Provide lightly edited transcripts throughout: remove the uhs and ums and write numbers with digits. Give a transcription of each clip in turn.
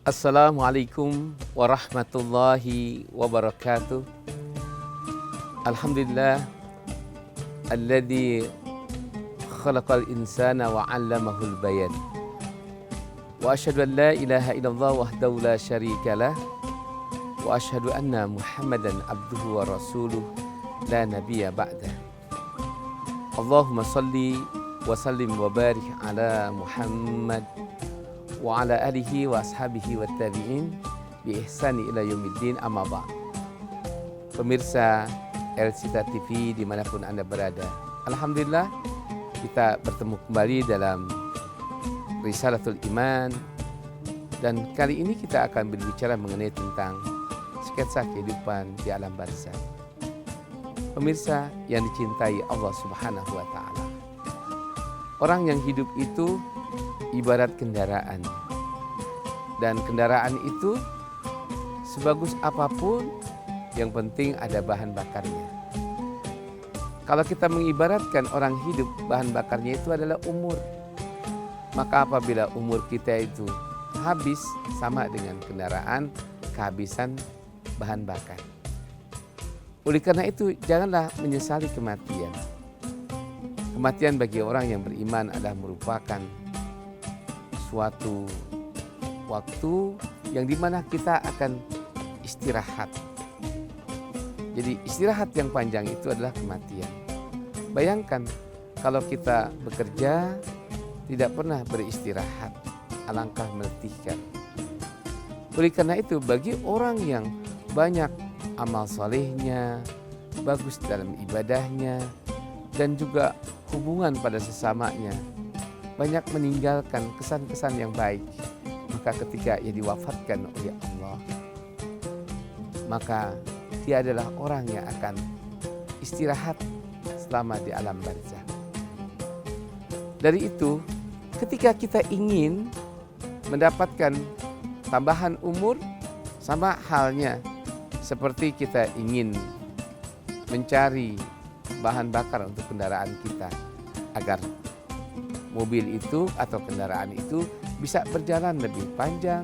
Assalamualaikum warahmatullahi wabarakatuh. Alhamdulillah alladzi khalaqal insana wa 'allamahul bayan. Wa asyhadu an la ilaha illallah wahdahu la syarikalah wa asyhadu anna Muhammadan abduhu wa rasuluh la nabiyya ba'dah. Allahumma shalli wa sallim wa barik ala Muhammad wa ala alihi wa ashabihi wa tabi'in bi ihsani ila yaumiddin, amma ba'd. Pemirsa Elsita TV dimanapun Anda berada, Alhamdulillah kita bertemu kembali dalam Risalatul Iman, dan kali ini kita akan berbicara mengenai tentang sketsa kehidupan di alam barzakh. Pemirsa yang dicintai Allah Subhanahu wa Ta'ala, orang yang hidup itu ibarat kendaraan, dan kendaraan itu sebagus apapun yang penting ada bahan bakarnya. Kalau kita mengibaratkan orang hidup, bahan bakarnya itu adalah umur. Maka apabila umur kita itu habis, sama dengan kendaraan kehabisan bahan bakar. Oleh karena itu janganlah menyesali kematian. Kematian bagi orang yang beriman adalah merupakan suatu waktu yang dimana kita akan istirahat. Jadi istirahat yang panjang itu adalah kematian. Bayangkan kalau kita bekerja tidak pernah beristirahat, alangkah meletihkan. Oleh karena itu bagi orang yang banyak amal solehnya, bagus dalam ibadahnya, dan juga hubungan pada sesamanya, banyak meninggalkan kesan-kesan yang baik, maka ketika ia diwafatkan oleh Allah, maka dia adalah orang yang akan istirahat selama di alam barzakh. Dari itu, ketika kita ingin mendapatkan tambahan umur, sama halnya seperti kita ingin mencari bahan bakar untuk kendaraan kita agar mobil itu atau kendaraan itu bisa berjalan lebih panjang,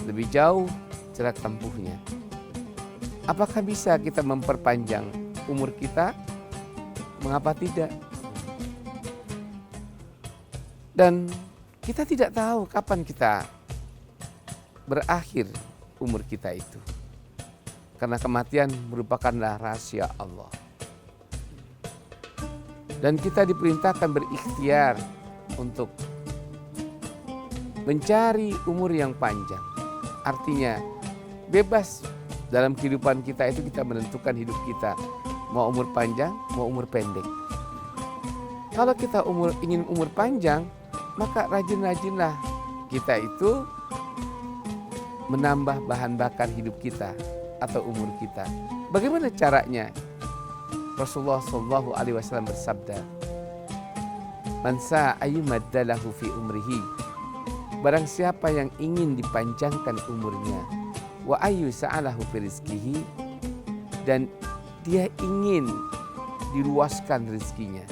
lebih jauh jarak tempuhnya. Apakah bisa kita memperpanjang umur kita? Mengapa tidak? Dan kita tidak tahu kapan kita berakhir umur kita itu. Karena kematian merupakanlah rahasia Allah. Dan kita diperintahkan berikhtiar untuk mencari umur yang panjang. Artinya bebas dalam kehidupan kita itu, kita menentukan hidup kita mau umur panjang, mau umur pendek. Kalau kita ingin umur panjang, maka rajin-rajinlah kita itu menambah bahan bakar hidup kita atau umur kita. Bagaimana caranya? Rasulullah SAW bersabda, "Man sa'a ayyumaddalahu fi umrihi." Barang siapa yang ingin dipanjangkan umurnya, wa ayyu sa'alahu fi rizkihi, dan dia ingin diluaskan rezekinya,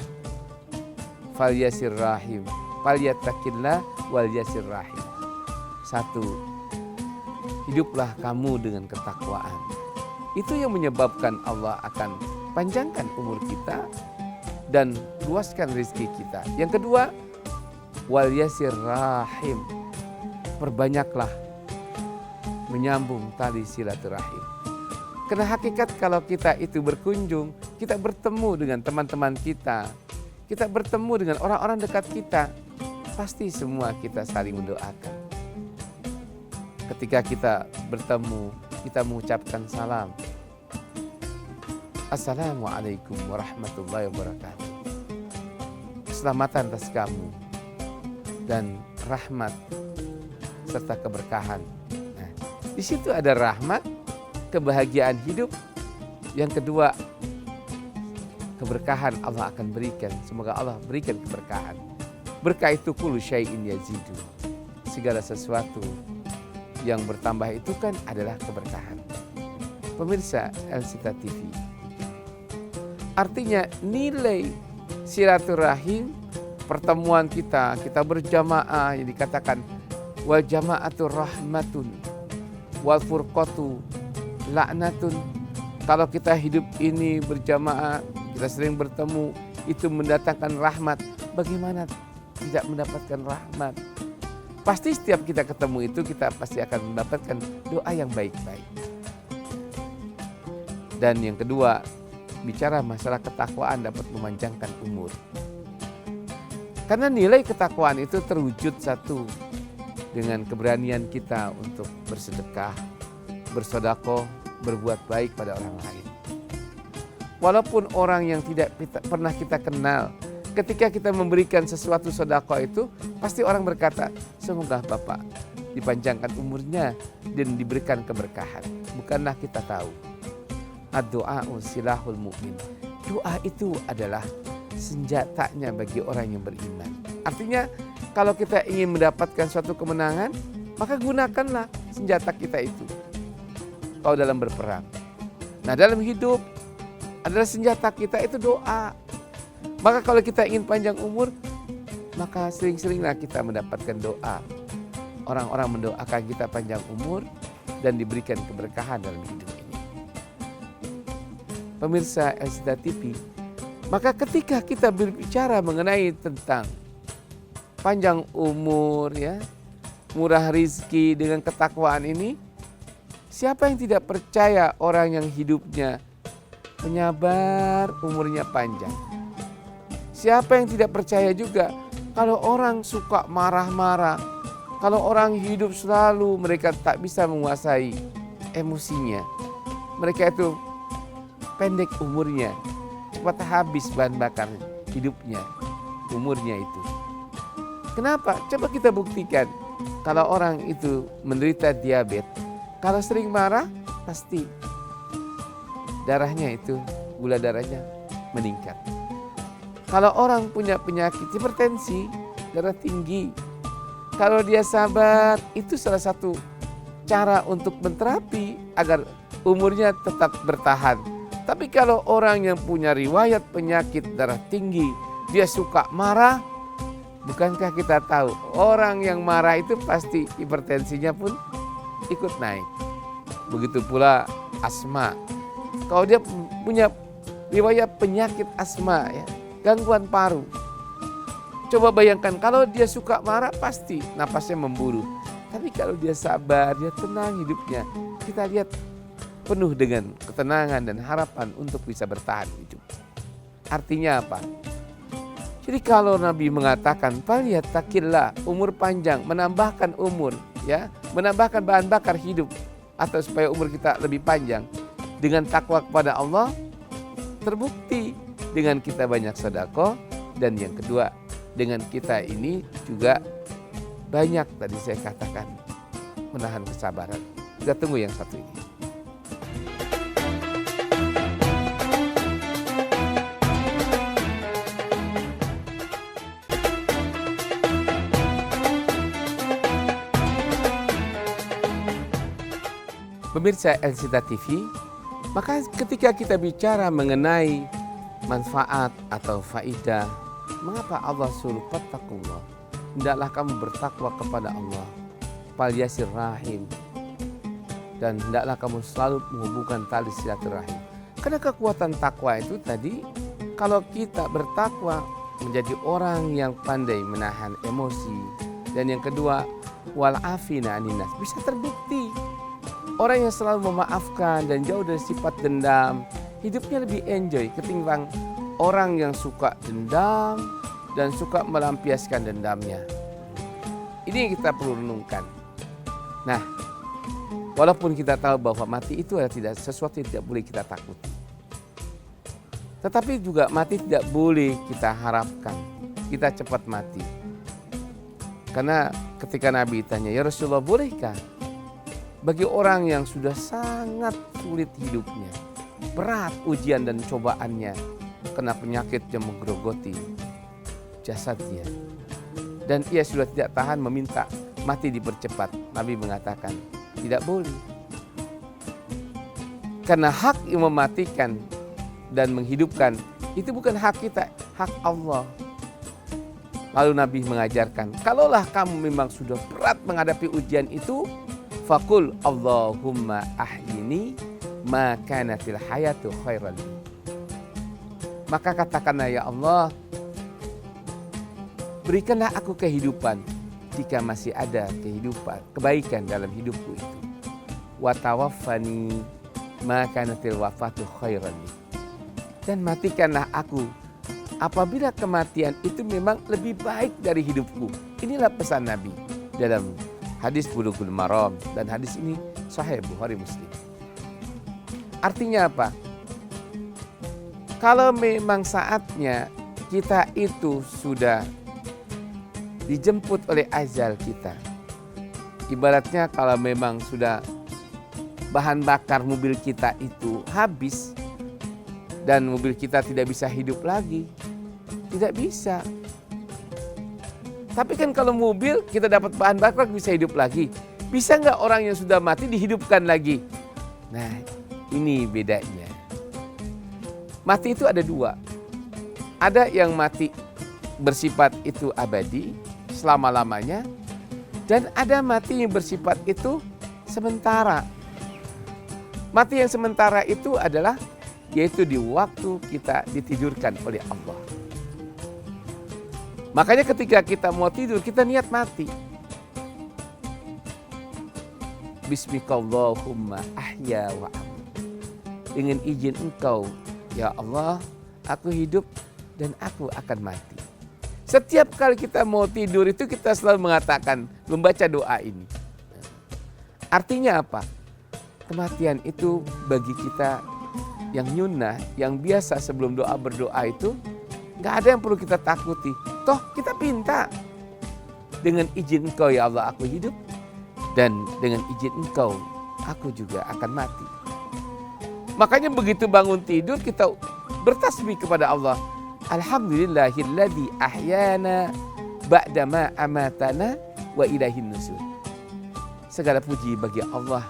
falyasir rahim, falyattaqillah wal yasir rahim. Satu, hiduplah kamu dengan ketakwaan. Itu yang menyebabkan Allah akan panjangkan umur kita dan luaskan rezeki kita. Yang kedua, wal yasir rahim, perbanyaklah menyambung tali silaturahim. Karena hakikat kalau kita itu berkunjung, kita bertemu dengan teman-teman kita bertemu dengan orang-orang dekat kita, pasti semua kita saling mendoakan. Ketika kita bertemu, kita mengucapkan salam. Assalamualaikum warahmatullahi wabarakatuh. Keselamatan atas kamu dan rahmat serta keberkahan. Nah, di situ ada rahmat, kebahagiaan hidup. Yang kedua, keberkahan Allah akan berikan. Semoga Allah berikan keberkahan. Berkah itu kullu syai'in yazidu. Segala sesuatu yang bertambah itu kan adalah keberkahan. Pemirsa Elsita TV, artinya nilai silaturahim, pertemuan kita berjamaah yang dikatakan wal jama'atu rahmatun wal furqatu la'natun. Kalau kita hidup ini berjamaah, kita sering bertemu, itu mendatangkan rahmat. Bagaimana tidak mendapatkan rahmat? Pasti setiap kita ketemu itu kita pasti akan mendapatkan doa yang baik-baik. Dan yang kedua, bicara masalah ketakwaan dapat memanjangkan umur. Karena nilai ketakwaan itu terwujud satu dengan keberanian kita untuk bersedekah, bersedekah, berbuat baik pada orang lain. Walaupun orang yang tidak pernah kita kenal, ketika kita memberikan sesuatu sedekah itu, pasti orang berkata, semoga Bapak dipanjangkan umurnya dan diberikan keberkahan. Bukankah kita tahu? Ad-du'a'u silahul mu'min. Doa itu adalah senjatanya bagi orang yang beriman. Artinya kalau kita ingin mendapatkan suatu kemenangan, maka gunakanlah senjata kita itu. Kalau dalam berperang. Nah, dalam hidup adalah senjata kita itu doa. Maka kalau kita ingin panjang umur, maka sering-seringlah kita mendapatkan doa. Orang-orang mendoakan kita panjang umur dan diberikan keberkahan dalam hidup ini. Pemirsa LCTA TV, maka ketika kita berbicara mengenai tentang panjang umur, ya, murah rizki dengan ketakwaan ini, siapa yang tidak percaya orang yang hidupnya penyabar, umurnya panjang? Siapa yang tidak percaya juga kalau orang suka marah-marah, kalau orang hidup selalu mereka tak bisa menguasai emosinya. Mereka itu pendek umurnya, cepat habis bahan bakar hidupnya, umurnya itu. Kenapa? Coba kita buktikan. Kalau orang itu menderita diabetes, kalau sering marah, pasti darahnya itu, gula darahnya meningkat. Kalau orang punya penyakit hipertensi, darah tinggi, kalau dia sabar, itu salah satu cara untuk menterapi agar umurnya tetap bertahan. Tapi kalau orang yang punya riwayat penyakit darah tinggi, dia suka marah, bukankah kita tahu orang yang marah itu pasti hipertensinya pun ikut naik. Begitu pula asma. Kalau dia punya riwayat penyakit asma, ya, gangguan paru. Coba bayangkan kalau dia suka marah pasti napasnya memburu. Tapi kalau dia sabar, dia tenang hidupnya, kita lihat penuh dengan ketenangan dan harapan untuk bisa bertahan hidup. Artinya apa? Jadi kalau Nabi mengatakan falyattaqillah, umur panjang, menambahkan umur, ya, menambahkan bahan bakar hidup atau supaya umur kita lebih panjang dengan takwa kepada Allah, terbukti dengan kita banyak sedekah, dan yang kedua dengan kita ini juga banyak tadi saya katakan menahan kesabaran. Kita tunggu yang satu ini. Pemirsa LCTA TV, maka ketika kita bicara mengenai manfaat atau faidah, mengapa Allah suruh fattaqullah? Hendaklah kamu bertakwa kepada Allah, falyasir rahim, dan hendaklah kamu selalu menghubungkan tali silaturahim. Karena kekuatan takwa itu tadi, kalau kita bertakwa menjadi orang yang pandai menahan emosi, dan yang kedua wal afina anin nas, bisa terbukti. Orang yang selalu memaafkan dan jauh dari sifat dendam, hidupnya lebih enjoy ketimbang orang yang suka dendam dan suka melampiaskan dendamnya. Ini yang kita perlu renungkan. Nah, walaupun kita tahu bahwa mati itu adalah tidak sesuatu yang tidak boleh kita takuti, tetapi juga mati tidak boleh kita harapkan kita cepat mati. Karena ketika Nabi tanya, ya Rasulullah, bolehkah bagi orang yang sudah sangat sulit hidupnya, berat ujian dan cobaannya, kena penyakit yang menggerogoti jasadnya, dan ia sudah tidak tahan meminta mati dipercepat, Nabi mengatakan tidak boleh. Karena hak yang mematikan dan menghidupkan itu bukan hak kita, hak Allah. Lalu Nabi mengajarkan, kalaulah kamu memang sudah berat menghadapi ujian itu, faqul Allahumma ahyini ma kanatil hayatu khairan li. Maka katakanlah, ya Allah, berikanlah aku kehidupan jika masih ada kehidupan, kebaikan dalam hidupku itu. Wa tawaffani ma kanatil wafatu khairan li. Dan matikanlah aku apabila kematian itu memang lebih baik dari hidupku. Inilah pesan Nabi dalam hadis Bulughul Maram, dan hadis ini Sahih Bukhari Muslim. Artinya apa? Kalau memang saatnya kita itu sudah dijemput oleh ajal kita, ibaratnya kalau memang sudah bahan bakar mobil kita itu habis dan mobil kita tidak bisa hidup lagi, tidak bisa. Tapi kan kalau mobil kita dapat bahan bakar bisa hidup lagi. Bisa nggak orang yang sudah mati dihidupkan lagi? Nah, ini bedanya. Mati itu ada dua. Ada yang mati bersifat itu abadi, selama-lamanya. Dan ada mati yang bersifat itu sementara. Mati yang sementara itu adalah yaitu di waktu kita ditidurkan oleh Allah. Makanya ketika kita mau tidur, kita niat mati. Bismikallahumma ahya wa amut. Dengan izin Engkau, ya Allah, aku hidup dan aku akan mati. Setiap kali kita mau tidur itu kita selalu mengatakan, membaca doa ini. Artinya apa? Kematian itu bagi kita yang nyunnah, yang biasa sebelum doa berdoa itu nggak ada yang perlu kita takuti. Toh kita pinta, dengan izin Engkau ya Allah aku hidup, dan dengan izin Engkau aku juga akan mati. Makanya begitu bangun tidur kita bertasbih kepada Allah. Alhamdulillahilladzi ahyana ba'dama amatana wa ilaihin nusur. Segala puji bagi Allah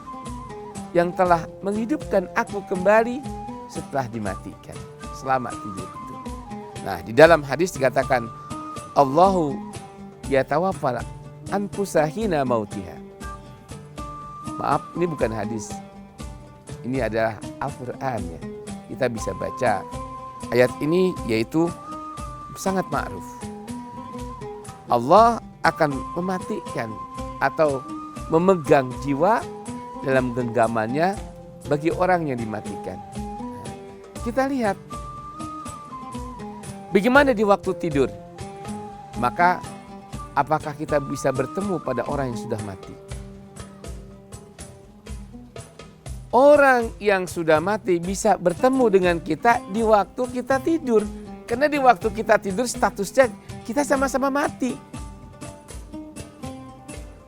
yang telah menghidupkan aku kembali setelah dimatikan, selama tidur itu. Nah, di dalam hadis dikatakan Allahu yatawaffal anfusa hina mautiha. Maaf, ini bukan hadis. Ini adalah Al-Qur'an ya. Kita bisa baca ayat ini, yaitu sangat ma'ruf. Allah akan mematikan atau memegang jiwa dalam genggamannya bagi orang yang dimatikan. Kita lihat bagaimana di waktu tidur. Maka apakah kita bisa bertemu pada orang yang sudah mati? Orang yang sudah mati bisa bertemu dengan kita di waktu kita tidur. Karena di waktu kita tidur statusnya kita sama-sama mati.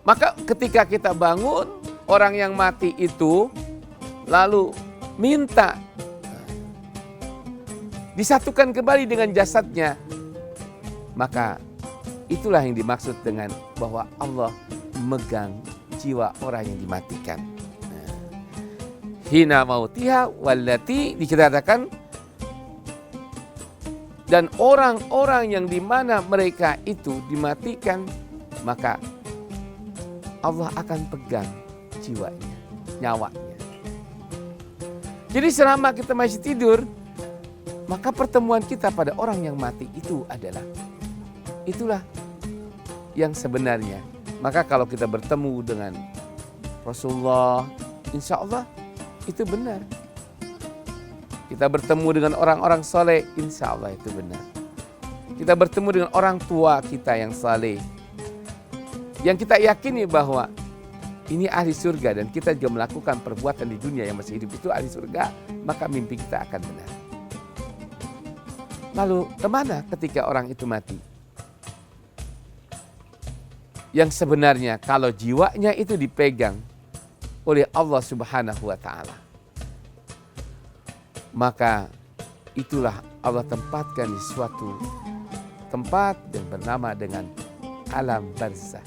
Maka ketika kita bangun, orang yang mati itu lalu minta disatukan kembali dengan jasadnya. Maka itulah yang dimaksud dengan bahwa Allah memegang jiwa orang yang dimatikan. Hina mautiha wallati diceritakan, dan orang-orang yang dimana mereka itu dimatikan, maka Allah akan pegang jiwanya, nyawanya. Jadi selama kita masih tidur, maka pertemuan kita pada orang yang mati itu itulah yang sebenarnya. Maka kalau kita bertemu dengan Rasulullah, insya Allah itu benar. Kita bertemu dengan orang-orang soleh, insya Allah itu benar. Kita bertemu dengan orang tua kita yang saleh, yang kita yakini bahwa ini ahli surga, dan kita juga melakukan perbuatan di dunia yang masih hidup itu ahli surga, maka mimpi kita akan benar. Lalu kemana ketika orang itu mati? Yang sebenarnya kalau jiwanya itu dipegang oleh Allah Subhanahu wa Ta'ala, maka itulah Allah tempatkan di suatu tempat yang bernama dengan alam barzah.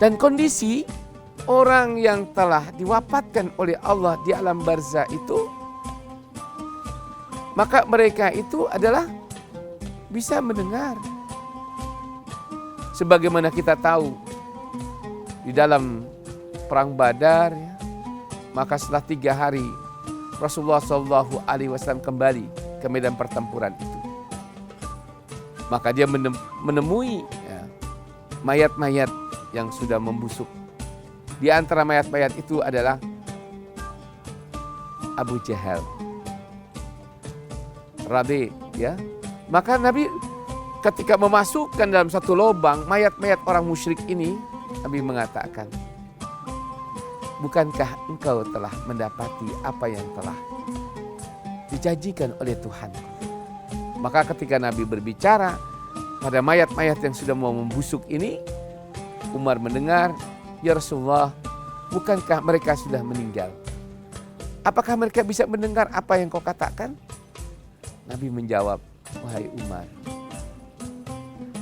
Dan kondisi orang yang telah diwafatkan oleh Allah di alam barzah itu, maka mereka itu adalah bisa mendengar. Sebagaimana kita tahu di dalam perang Badar, ya, maka setelah 3 hari Rasulullah SAW kembali ke medan pertempuran itu. Maka dia menemui ya, mayat-mayat yang sudah membusuk. Di antara mayat-mayat itu adalah Abu Jahal, Rabi, ya. Maka Nabi ketika memasukkan dalam satu lubang mayat-mayat orang musyrik ini, Nabi mengatakan, bukankah engkau telah mendapati apa yang telah dijanjikan oleh Tuhanku? Maka ketika Nabi berbicara pada mayat-mayat yang sudah mau membusuk ini, Umar mendengar, ya Rasulullah, bukankah mereka sudah meninggal? Apakah mereka bisa mendengar apa yang kau katakan? Nabi menjawab, wahai Umar,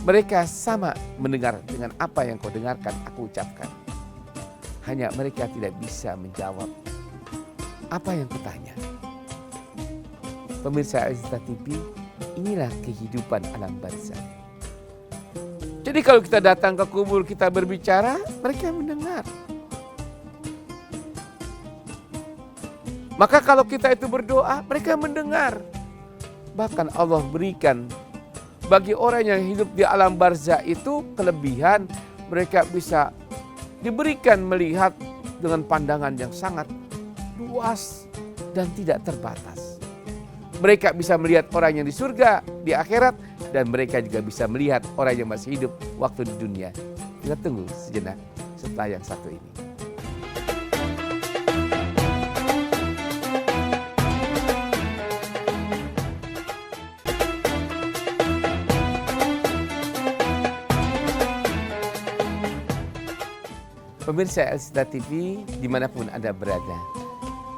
mereka sama mendengar dengan apa yang kau dengarkan aku ucapkan. Hanya mereka tidak bisa menjawab apa yang kutanya. Pemirsa Al-Izzah TV, inilah kehidupan alam barzakh. Jadi kalau kita datang ke kubur, kita berbicara, mereka mendengar. Maka kalau kita itu berdoa, mereka mendengar. Bahkan Allah berikan bagi orang yang hidup di alam barzakh itu kelebihan, mereka bisa diberikan melihat dengan pandangan yang sangat luas dan tidak terbatas. Mereka bisa melihat orang yang di surga, di akhirat, dan mereka juga bisa melihat orang yang masih hidup waktu di dunia. Kita tunggu sejenak setelah yang satu ini. Pemirsa Al-Izzah TV dimanapun Anda berada.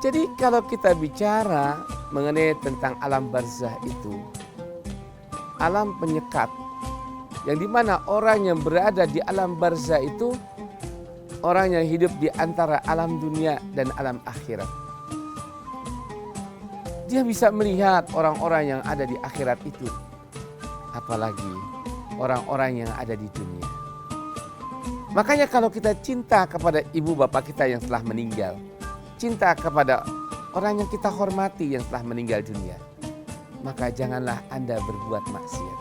Jadi kalau kita bicara mengenai tentang alam barzakh itu, alam penyekat, yang dimana orang yang berada di alam barzakh itu, orang yang hidup di antara alam dunia dan alam akhirat. Dia bisa melihat orang-orang yang ada di akhirat itu, apalagi orang-orang yang ada di dunia. Makanya kalau kita cinta kepada ibu bapak kita yang telah meninggal, cinta kepada orang yang kita hormati yang telah meninggal dunia, maka janganlah Anda berbuat maksiat.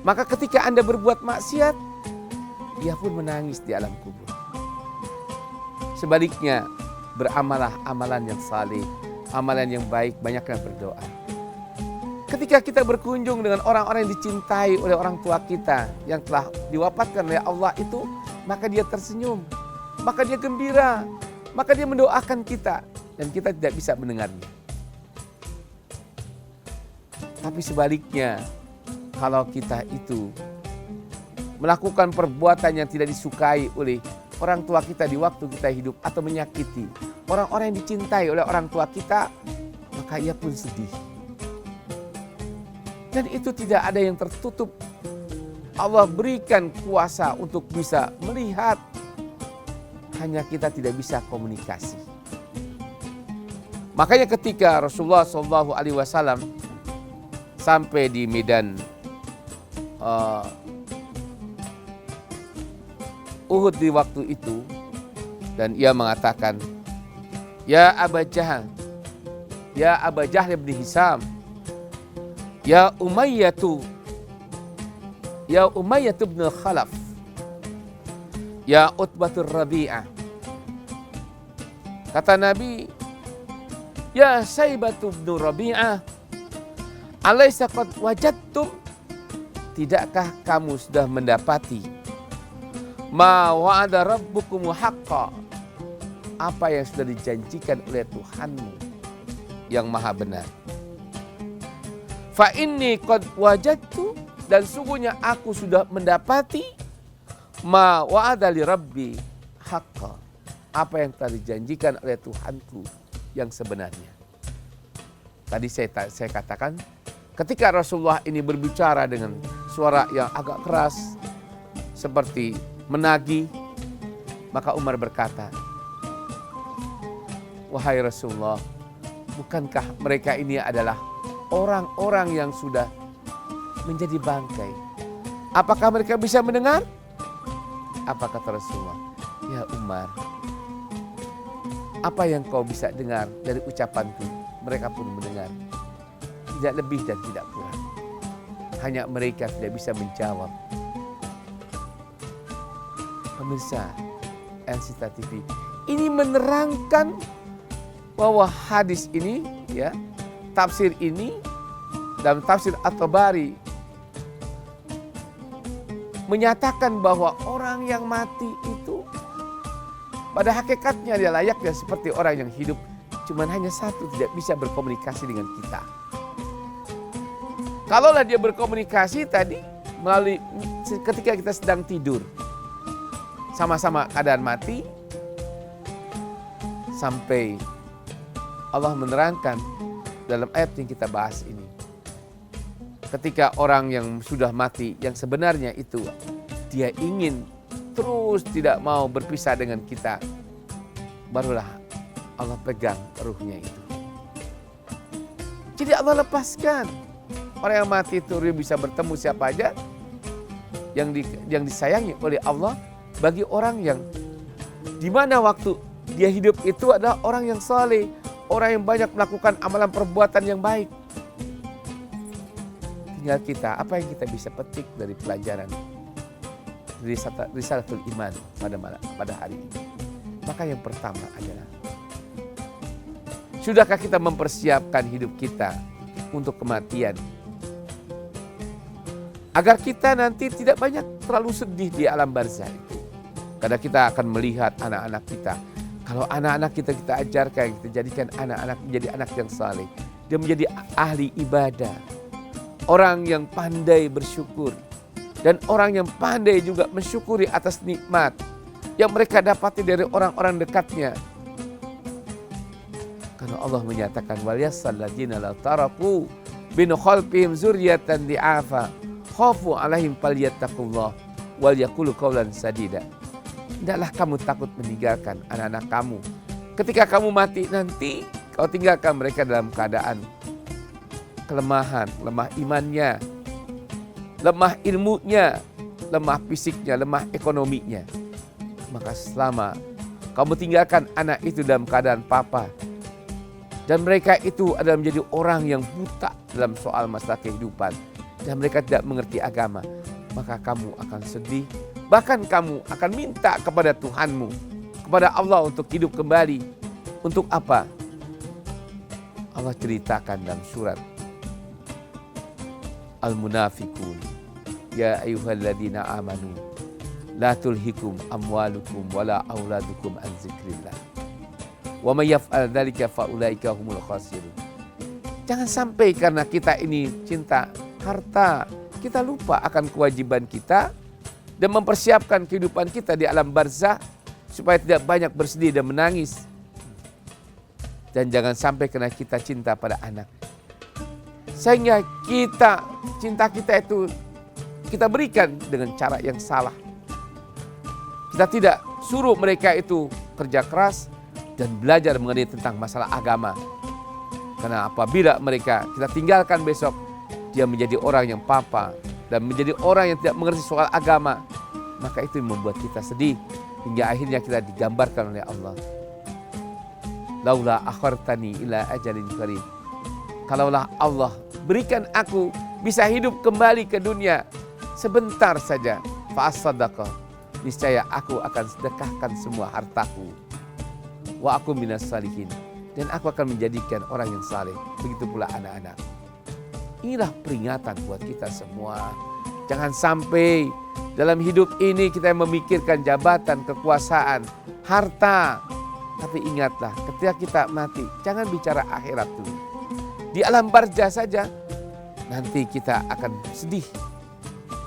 Maka ketika Anda berbuat maksiat, dia pun menangis di alam kubur. Sebaliknya, beramalah amalan yang saleh, amalan yang baik, banyaklah berdoa. Ketika kita berkunjung dengan orang-orang yang dicintai oleh orang tua kita yang telah diwafatkan oleh Allah itu, maka dia tersenyum, maka dia gembira, maka dia mendoakan kita dan kita tidak bisa mendengarnya. Tapi sebaliknya, kalau kita itu melakukan perbuatan yang tidak disukai oleh orang tua kita di waktu kita hidup atau menyakiti orang-orang yang dicintai oleh orang tua kita, maka ia pun sedih. Dan itu tidak ada yang tertutup. Allah berikan kuasa untuk bisa melihat. Hanya kita tidak bisa komunikasi. Makanya ketika Rasulullah SAW sampai di medan Uhud di waktu itu, dan ia mengatakan, ya Aba Jahal, ya Aba Jahl bin Hisam, ya Umayyatu bin Khalaf, ya Utbatur Rabi'ah. Kata Nabi, ya Saibatu bin Rabi'ah, alaysa qad wajadtum, tidakkah kamu sudah mendapati ma wa'ada rabbukum haqqa, apa yang sudah dijanjikan oleh Tuhanmu yang maha benar. Fa inni qad wajadtu, dan sungguhnya aku sudah mendapati ma wa'ada li rabbi haqqa, apa yang telah dijanjikan oleh Tuhanku yang sebenarnya. Tadi saya katakan, ketika Rasulullah ini berbicara dengan suara yang agak keras seperti menagih, maka Umar berkata, wahai Rasulullah, bukankah mereka ini adalah orang-orang yang sudah menjadi bangkai. Apakah mereka bisa mendengar? Apa kata Rasulullah? Ya Umar, apa yang kau bisa dengar dari ucapanku? Mereka pun mendengar. Tidak lebih dan tidak kurang. Hanya mereka tidak bisa menjawab. Pemirsa Ensita TV, ini menerangkan bahwa hadis ini, ya, tafsir ini dalam tafsir At-Tabari menyatakan bahwa orang yang mati itu pada hakikatnya dia layaknya seperti orang yang hidup, cuman hanya satu, tidak bisa berkomunikasi dengan kita. Kalaulah dia berkomunikasi tadi melalui ketika kita sedang tidur, sama-sama keadaan mati, sampai Allah menerangkan dalam ayat yang kita bahas ini. Ketika orang yang sudah mati, yang sebenarnya itu dia ingin terus tidak mau berpisah dengan kita, barulah Allah pegang ruhnya itu. Jadi Allah lepaskan. Orang yang mati itu bisa bertemu siapa aja yang disayangi oleh Allah. Bagi orang yang di mana waktu dia hidup itu adalah orang yang saleh, orang yang banyak melakukan amalan perbuatan yang baik. Tinggal kita, apa yang kita bisa petik dari pelajaran Risalatul Iman pada hari ini. Maka yang pertama adalah, sudahkah kita mempersiapkan hidup kita untuk kematian? Agar kita nanti tidak banyak terlalu sedih di alam barzah itu. Karena kita akan melihat anak-anak kita. Kalau anak-anak kita ajarkan, kita jadikan anak-anak menjadi anak yang saleh. Dia menjadi ahli ibadah. Orang yang pandai bersyukur. Dan orang yang pandai juga mensyukuri atas nikmat yang mereka dapati dari orang-orang dekatnya. Karena Allah menyatakan, وَلْيَسَّلْ الَّذِينَ لَوْ تَرَكُوا مِنْ خَلْفِهِمْ ذُرِّيَّةً ضِعَافًا خَافُوا عَلَيْهِمْ فَلْيَتَّقُوا اللَّهَ وَلْيَقُولُوا قَوْلًا سَدِيدًا. Tidaklah kamu takut meninggalkan anak-anak kamu. Ketika kamu mati nanti, kau tinggalkan mereka dalam keadaan kelemahan, lemah imannya, lemah ilmunya, lemah fisiknya, lemah ekonominya. Maka selama kamu tinggalkan anak itu dalam keadaan papa, dan mereka itu adalah menjadi orang yang buta dalam soal masalah kehidupan, dan mereka tidak mengerti agama, maka kamu akan sedih. Bahkan kamu akan minta kepada Tuhanmu, kepada Allah untuk hidup kembali. Untuk apa? Allah ceritakan dalam surat Al-Munafiqun. Ya ayyuhalladzina amanu la tulhikum amwalukum wala auladukum an zikrillah. Wa may yaf'al dzalika fa ulaika humul khasirun. Jangan sampai karena kita ini cinta harta, kita lupa akan kewajiban kita dan mempersiapkan kehidupan kita di alam barzah supaya tidak banyak bersedih dan menangis. Dan jangan sampai karena kita cinta pada anak, sehingga cinta kita itu kita berikan dengan cara yang salah. Kita tidak suruh mereka itu kerja keras dan belajar mengenai tentang masalah agama. Karena apabila mereka kita tinggalkan besok, dia menjadi orang yang papa dan menjadi orang yang tidak mengerti soal agama, maka itu yang membuat kita sedih. Hingga akhirnya kita digambarkan oleh Allah, laula akhartani ila ajalin qarib. Kalaulah Allah berikan aku bisa hidup kembali ke dunia sebentar saja, fa'as-sadaqah, niscaya aku akan sedekahkan semua hartaku. Wa aku minas salihin, dan aku akan menjadikan orang yang saleh. Begitu pula anak-anak. Inilah peringatan buat kita semua. Jangan sampai dalam hidup ini kita memikirkan jabatan, kekuasaan, harta. Tapi ingatlah, ketika kita mati, jangan bicara akhirat dulu. Di alam barzah saja, nanti kita akan sedih.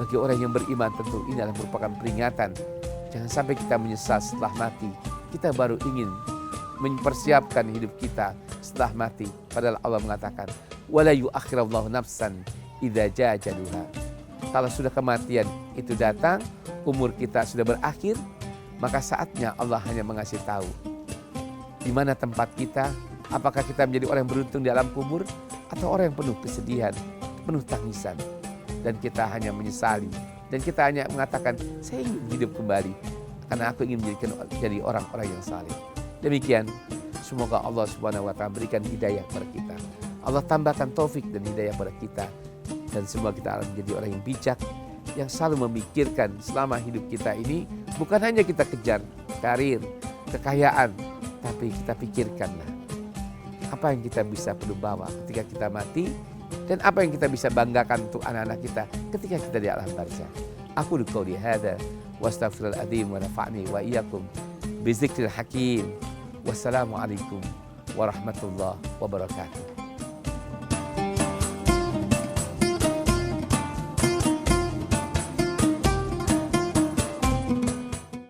Bagi orang yang beriman tentu ini adalah merupakan peringatan. Jangan sampai kita menyesal setelah mati. Kita baru ingin mempersiapkan hidup kita setelah mati. Padahal Allah mengatakan, wala yu'akhirallahu nafsan idza jaa ajaluha. Kalau sudah kematian itu datang, umur kita sudah berakhir, maka saatnya Allah hanya mengasih tahu di mana tempat kita. Apakah kita menjadi orang yang beruntung di alam kubur atau orang yang penuh kesedihan, penuh tangisan. dan kita hanya menyesali, dan kita hanya mengatakan, saya ingin hidup kembali karena aku ingin jadi orang-orang yang saleh. Demikian, semoga Allah Subhanahu wa taala berikan hidayah kepada kita. Allah tambahkan taufik dan hidayah kepada kita, dan semoga kita menjadi orang yang bijak, yang selalu memikirkan selama hidup kita ini bukan hanya kita kejar karir, kekayaan, tapi kita pikirkanlah apa yang kita bisa perlu bawa ketika kita mati, dan apa yang kita bisa banggakan untuk anak-anak kita ketika kita di alam barzakh. Aku qouli hadza wa astaghfirul adzim wa nafa'ni wa iyyakum bi dzikril hakim. Wassalamualaikum warahmatullahi wabarakatuh.